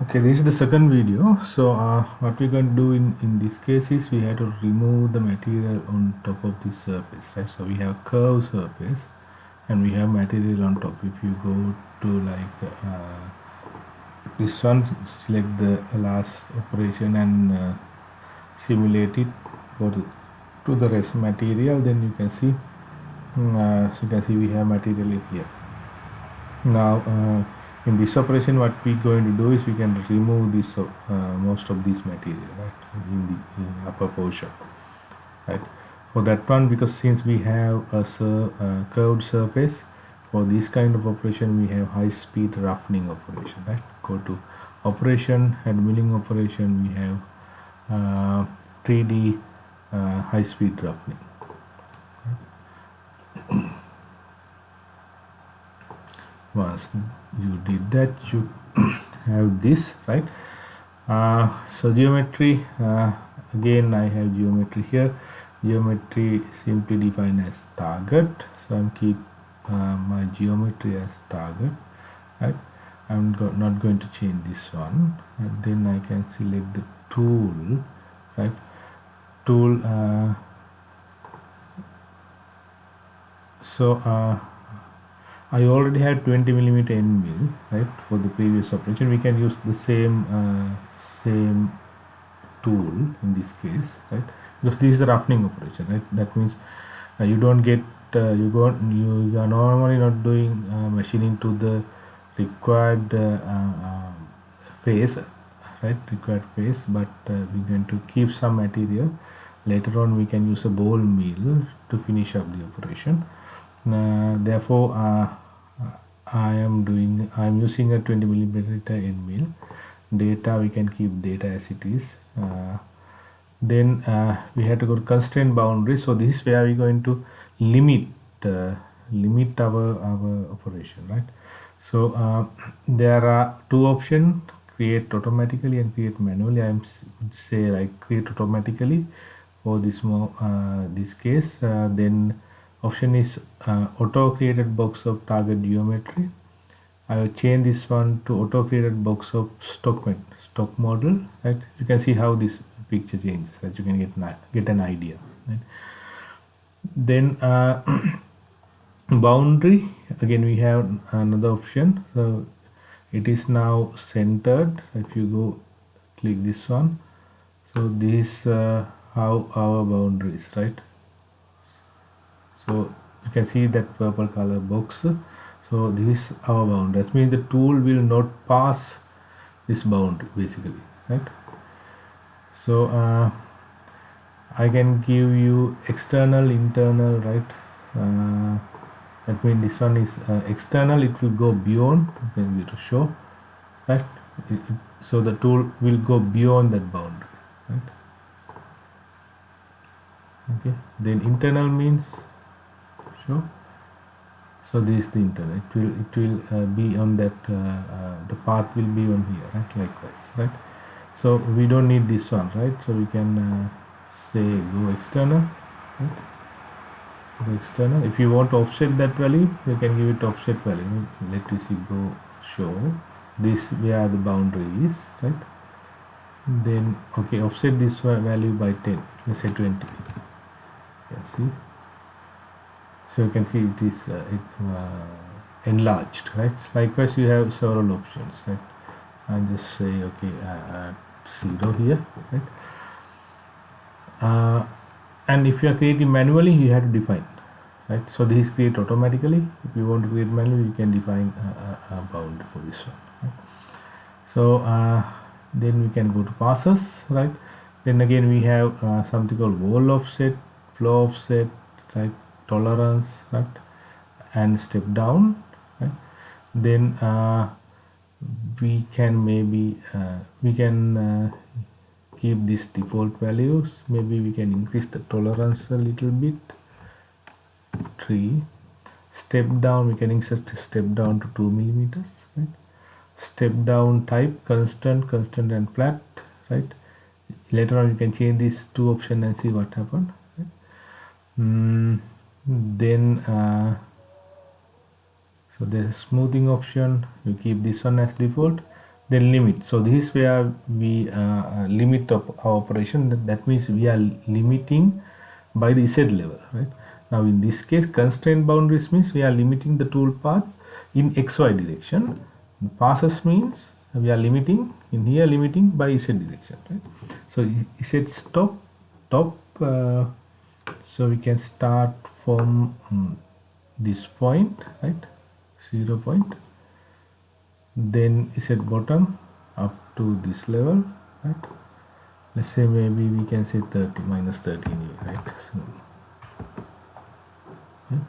Okay, this is the second video. So what we're going to do in this case is we have to remove the material on top of this surface, right? So we have curved surface and we have material on top. If you go to like this one, select the last operation and simulate it, go to the rest material, then you can see so you can see we have material here. Now in this operation what we going to do is we can remove this most of this material, right, in the upper portion, right. For that one, because since we have a curved surface, for this kind of operation we have high speed roughening operation, right. Go to operation and milling operation, we have 3D high speed roughening. Once you did that, you have this, right. So geometry, again I have geometry here. Geometry simply defined as target, so I'm keep my geometry as target, right. I'm not going to change this one, and then I can select the tool, right. Tool, I already had 20 millimeter end mill, right, for the previous operation. We can use the same tool in this case, right, because this is the roughening operation, right. That means you don't get you are normally not doing machining to the required phase, right, required phase, but we're going to keep some material. Later on we can use a ball mill to finish up the operation. Therefore I am using a 20 millimeter end mill. Data, we can keep data as it is. Then we have to go to constraint boundary. So this is where we're going to limit limit our operation, right. So there are two options: create automatically and create manually. I would say like create automatically for this case. Then option is auto created box of target geometry. I will change this one to auto created box of stock model, right. You can see how this picture changes, right. You can get an idea, right. Then boundary, again we have another option. So it is now centered. If you go click this one, so this how our boundary is, right. So you can see that purple color box. So this is our boundary. That means the tool will not pass this boundary basically, right. So I can give you external, internal, right. That means this one is external. It will go beyond. Maybe to show, right. So the tool will go beyond that boundary, right. Okay. Then internal means show. So this is the internal. It will be on that. The path will be on here, right. Likewise, right. So we don't need this one, right. So we can say go external, right. Go external. If you want to offset that value, you can give it offset value. Let us see, go show this where the boundary is, right. Then okay, offset this value by 10. Let's say 20. Yeah, see. So you can see it is enlarged, right. Likewise you have several options, right. And just say okay, 0 here, right. And if you are creating manually, you have to define, right. So this is create automatically. If you want to create manually, you can define a boundary for this one, right? So then we can go to passes, right. Then again we have something called wall offset, flow offset, right, tolerance, right, and step down, right. Then we can maybe keep these default values. Maybe we can increase the tolerance a little bit. 3. Step down, we can insert step down to 2 millimeters, right. Step down type constant and flat, right. Later on you can change these two options and see what happened, right? Then so the smoothing option, you keep this one as default. then limit. So this is where we limit of our operation. That means we are limiting by the Z level, right? Now in this case, constraint boundaries means we are limiting the tool path in XY direction. Passes means we are limiting in here, limiting by Z direction, right? So Z stop top. So we can start from this point, right? 0 point. Then set bottom up to this level, right? Let's say maybe we can say 30 minus 13 here, right? So, right?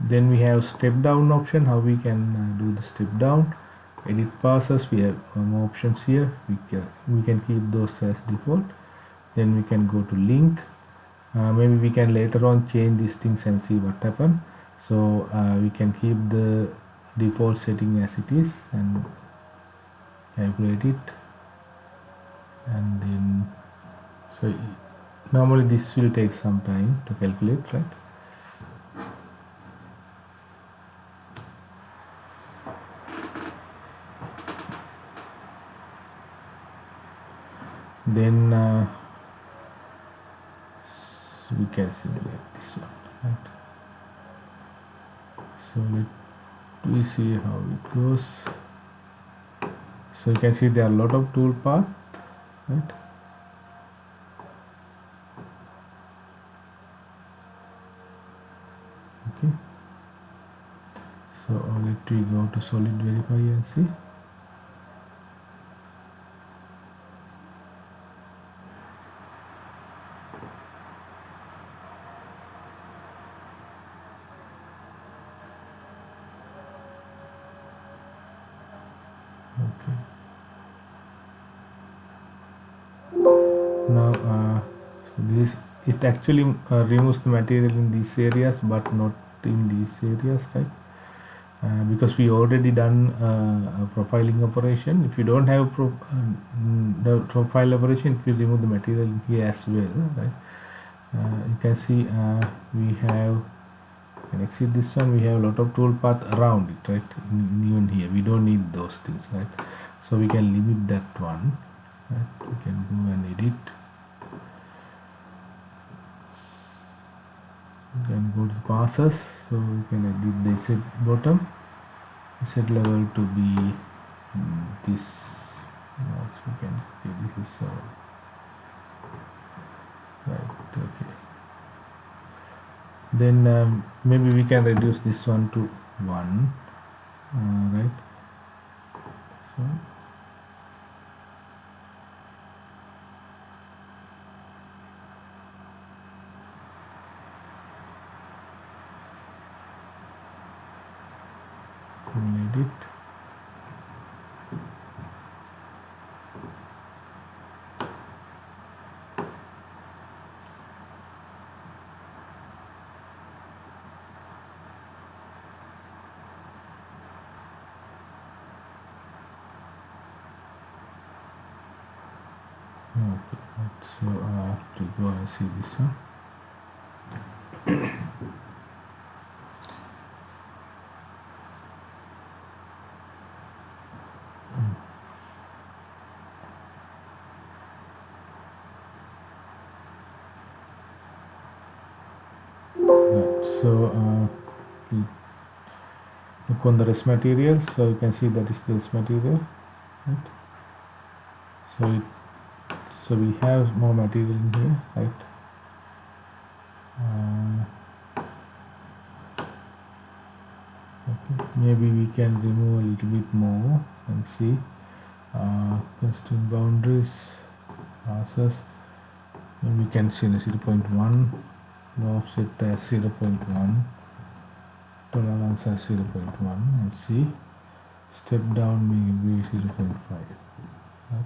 Then we have step down option. How we can do the step down? Edit passes. We have more options here. We can keep those as default. Then we can go to link. Maybe we can later on change these things and see what happen. So we can keep the default setting as it is and calculate it, and then so normally this will take some time to calculate, right? Then we can simulate this one, right? So let we see how it goes. So you can see there are a lot of tool path, right? Okay. So let we go to solid verify and see. Okay. Now so this it actually removes the material in these areas but not in these areas, right? Because we already done a profiling operation. If you don't have the profile operation, it will remove the material here as well, right? You can see we have, and exit this one, we have a lot of tool path around it, right? Even here we don't need those things, right? So we can limit that one, right? We can go and edit. We can go to passes, so we can edit the set bottom, set level to be this. So we can okay, this is right. Okay. Then maybe we can reduce this one to 1, right? So, we'll edit. Okay, right. So to go and see this one. Right. So look on the rest material. So you can see that is this material, right? So we have more material in here, right? Okay. Maybe we can remove a little bit more and see constraint boundaries, passes. Maybe we can see the 0.1, no offset as 0.1, tolerance as 0.1, and see step down maybe 0.5. Right?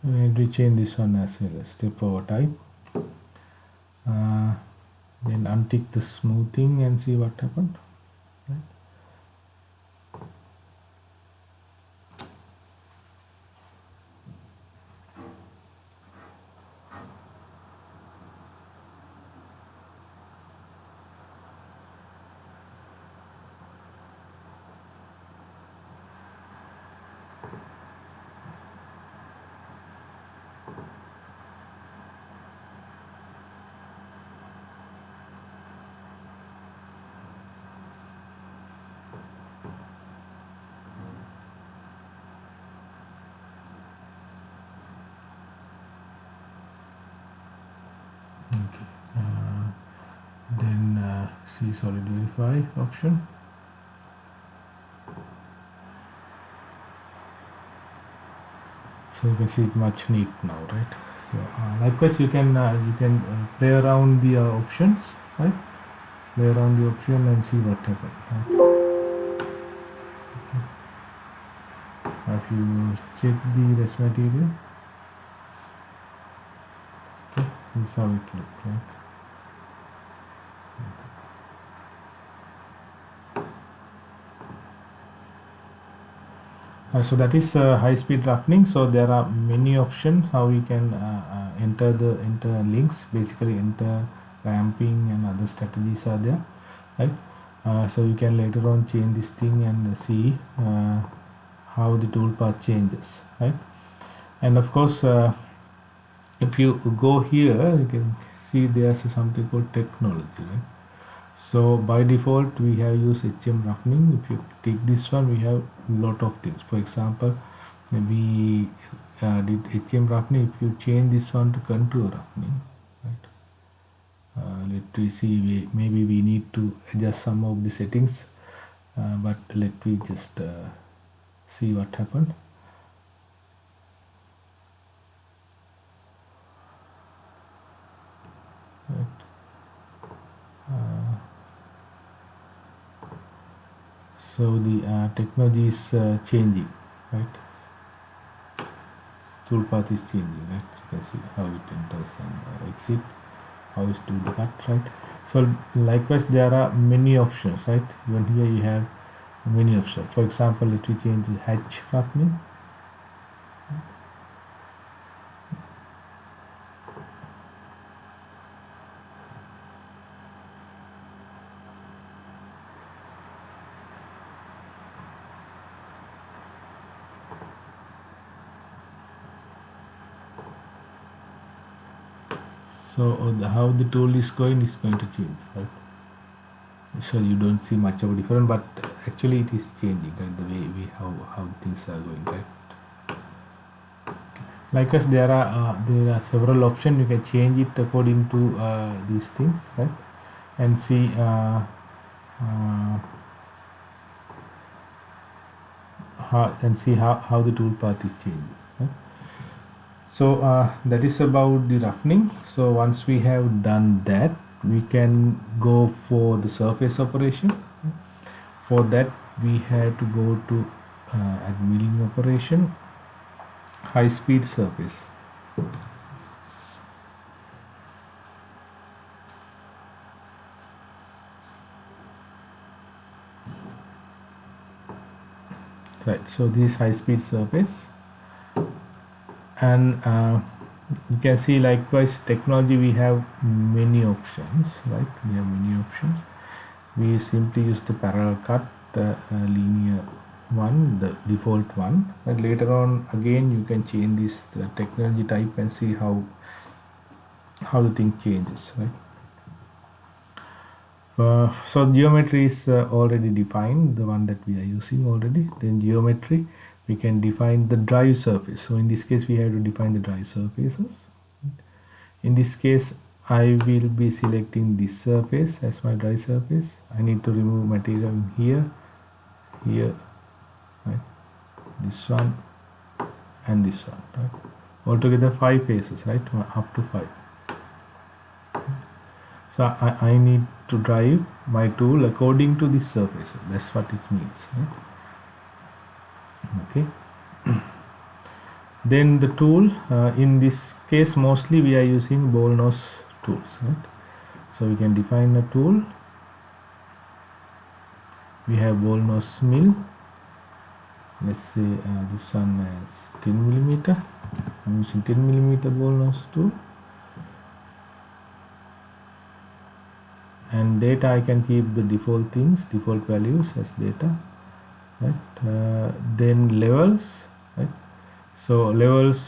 And we change this one as well as step over type. Then untick the smoothing and see what happened. Right? see solid verify option. So you can see it much neat now, right? So likewise you can play around the options, right? Play around the option and see what happens, right? If you check the rest material, okay, this is how it looks, right? So that is high-speed roughening. So there are many options how we can enter links, basically enter ramping and other strategies are there, right? So you can later on change this thing and see how the toolpath changes, right? And of course, if you go here, you can see there's something called technology, right? So by default we have used HM roughening. If you take this one, we have lot of things. For example, we did HM roughening. If you change this one to contour roughening, right? Let me see, maybe we need to adjust some of the settings, but let me just see what happened. Right. So the technology is changing, right? Toolpath is changing, right? You can see how it enters and exit, how it do the cut, right? So likewise there are many options, right? Even here you have many options. For example, let me change the hatch roughening. So how the tool is going to change, right? So you don't see much of a difference, but actually it is changing, right? The way how things are going, right? Likewise, there are several options. You can change it according to these things, right? And see how the toolpath is changing, right? So that is about the roughening. So once we have done that, we can go for the surface operation. For that, we had to go to at milling operation, high speed surface. Right, so this high speed surface, and you can see likewise technology we have many options, right? We have many options. We simply use the parallel cut, linear one, the default one, but later on again you can change this technology type and see how the thing changes, right? So geometry is already defined, the one that we are using already. Then geometry, we can define the drive surface. So in this case we have to define the drive surfaces. In this case I will be selecting this surface as my drive surface. I need to remove material in here, right? This one and this one, right? Altogether 5 faces, right? Up to 5. So I need to drive my tool according to this surface. That's what it means, right? Okay. Then the tool, in this case mostly we are using ball nose tools, right? So we can define a tool. We have ball nose mill. Let's say this one is 10 millimeter. I'm using 10 millimeter ball nose tool. And data, I can keep the default things, default values as data, right? Then levels, right? So levels,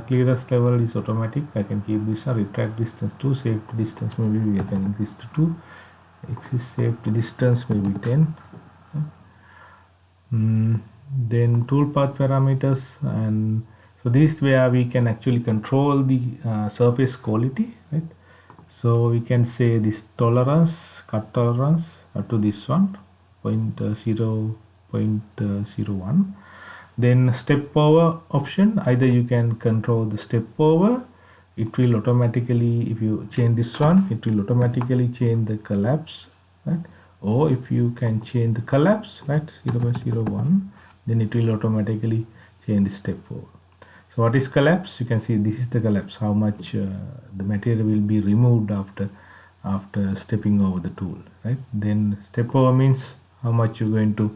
clearest level is automatic. I can keep this one. Retract distance 2, safety distance maybe we can increase to 2, exit safety distance maybe 10. Then toolpath parameters, and so this where we can actually control the surface quality, right? So we can say this tolerance cut tolerance up to this one, 0.01. Then step over option, either you can control the step over, it will automatically, if you change this one, it will automatically change the collapse, right? Or if you can change the collapse, right, 0.01, then it will automatically change the step over. So what is collapse? You can see this is the collapse, how much the material will be removed after stepping over the tool, right? Then step over means how much you're going to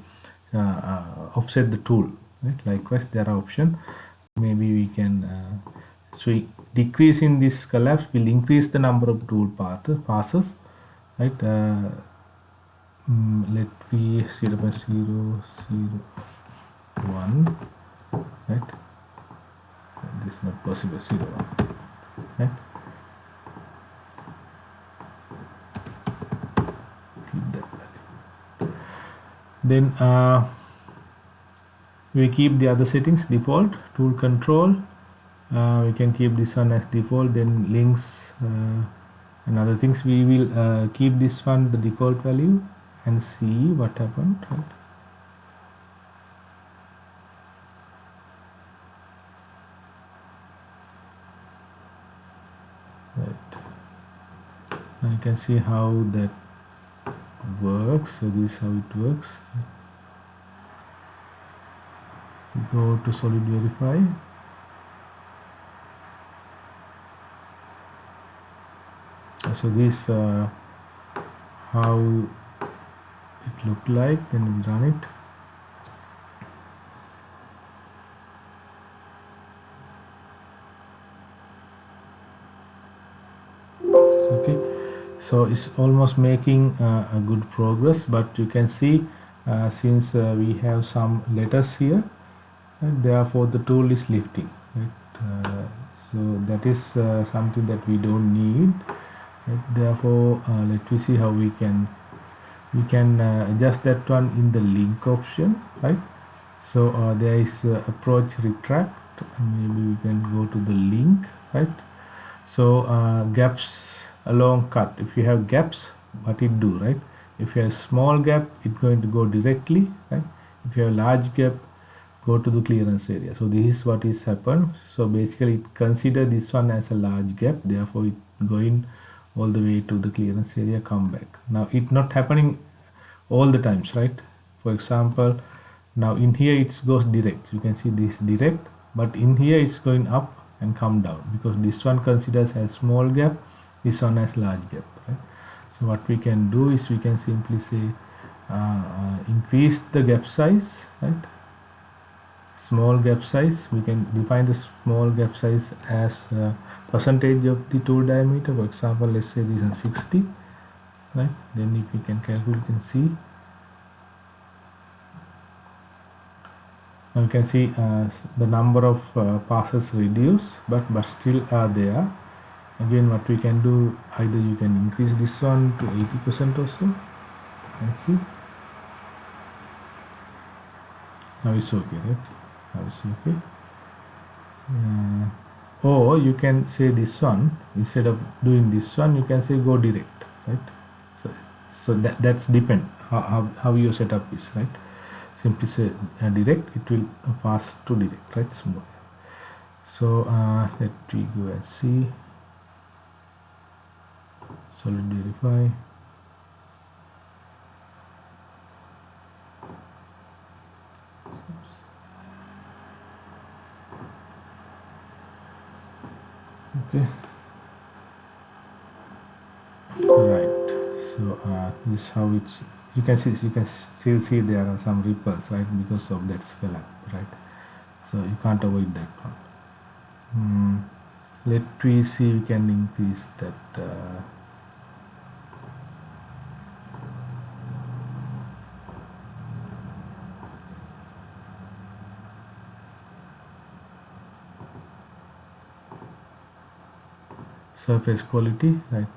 offset the tool, right? Likewise, there are options. Maybe we can so decrease in this collapse will increase the number of tool passes, right? Let me 0.001, right? This is not possible, 0.1, right? Keep that value. Then we keep the other settings default. Tool control, we can keep this one as default. Then links and other things, we will keep this one the default value and see what happened, right? Now you can see how that works. So this is how it works. Go to solid verify. So this how it looked like. Then we run it. Okay, so it's almost making a good progress, but you can see since we have some letters here, and therefore the tool is lifting, right? So that is something that we don't need, right? Therefore let me see how we can adjust that one in the link option, right? So there is approach retract, maybe we can go to the link, right? So gaps along cut, if you have gaps, what it do, right? If you have small gap, it's going to go directly, right? If you have large gap, go to the clearance area. So this is what is happened. So basically consider this one as a large gap, therefore it going all the way to the clearance area, come back. Now it not happening all the times, right? For example, now in here it goes direct, you can see this direct, but in here it's going up and come down because this one considers as small gap, this one as large gap, right? So what we can do is we can simply say increase the gap size, right? Small gap size, we can define the small gap size as percentage of the tool diameter. For example, let's say this is 60, right? Then if we can calculate, you can see, now you can see the number of passes reduce, but still are there. Again, what we can do, either you can increase this one to 80% or so, and see, now it's okay, right? Now it's okay. Or you can say this one, instead of doing this one, you can say go direct, right? So that's depend how your setup is, right? Simply say direct, it will pass to direct, right? Smooth. So let me go and see solid verify. Okay, right. So this is how it's, you can still see there are some ripples, right, because of that scallop, right? So you can't avoid that one. Let me see, we can increase that surface quality, right?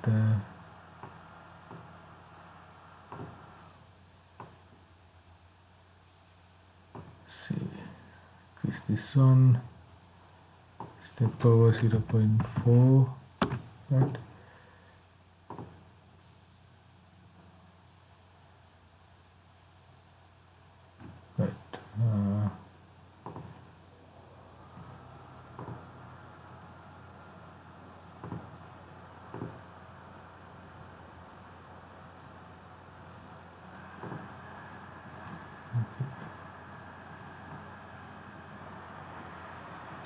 See, increase this one, step over 0.4, right?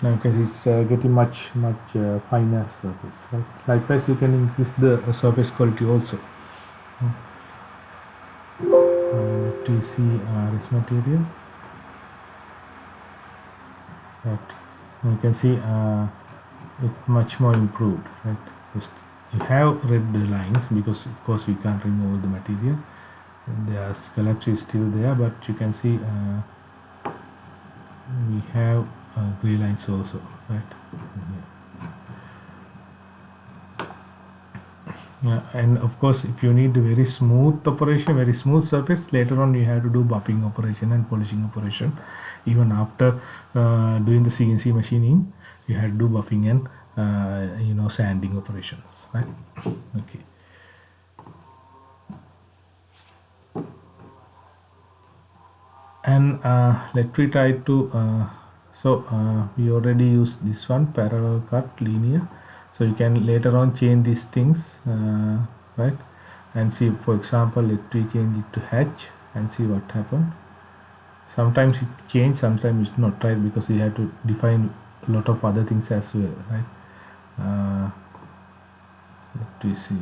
Now you can see it's getting much finer surface, right? Likewise, you can increase the surface quality also. Let me see this material, right? Now you can see it's much more improved, right? Just you have red lines because of course we can't remove the material. The sculpture is still there, but you can see we have gray lines also, right? Yeah, and of course if you need a very smooth operation, very smooth surface, later on you have to do buffing operation and polishing operation. Even after doing the CNC machining, you have to do buffing and sanding operations, right? Okay. And let me try to we already used this one, parallel cut, linear, so you can later on change these things, right? And see, for example, let me change it to hatch and see what happened. Sometimes it change, sometimes it's not, right? Because you have to define a lot of other things as well, right? Let me see.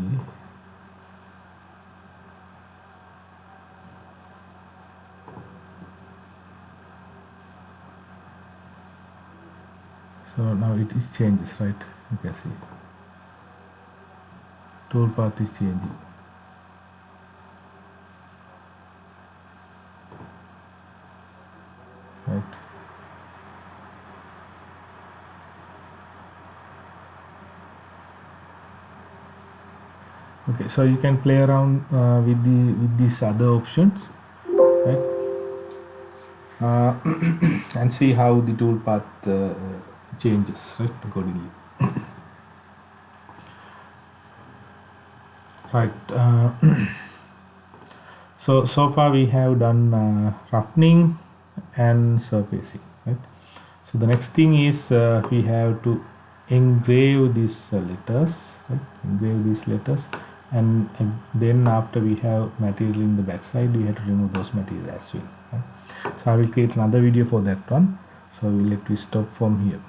So now it is changes, right? You can see tool path is changing, right? Okay, so you can play around with these other options, right? And see how the tool path changes, right, accordingly. Right. So far we have done roughening and surfacing, right? So the next thing is we have to engrave these letters, right? Engrave these letters, and then after we have material in the back side, we have to remove those material as well, right? So I will create another video for that one. So we let me stop from here.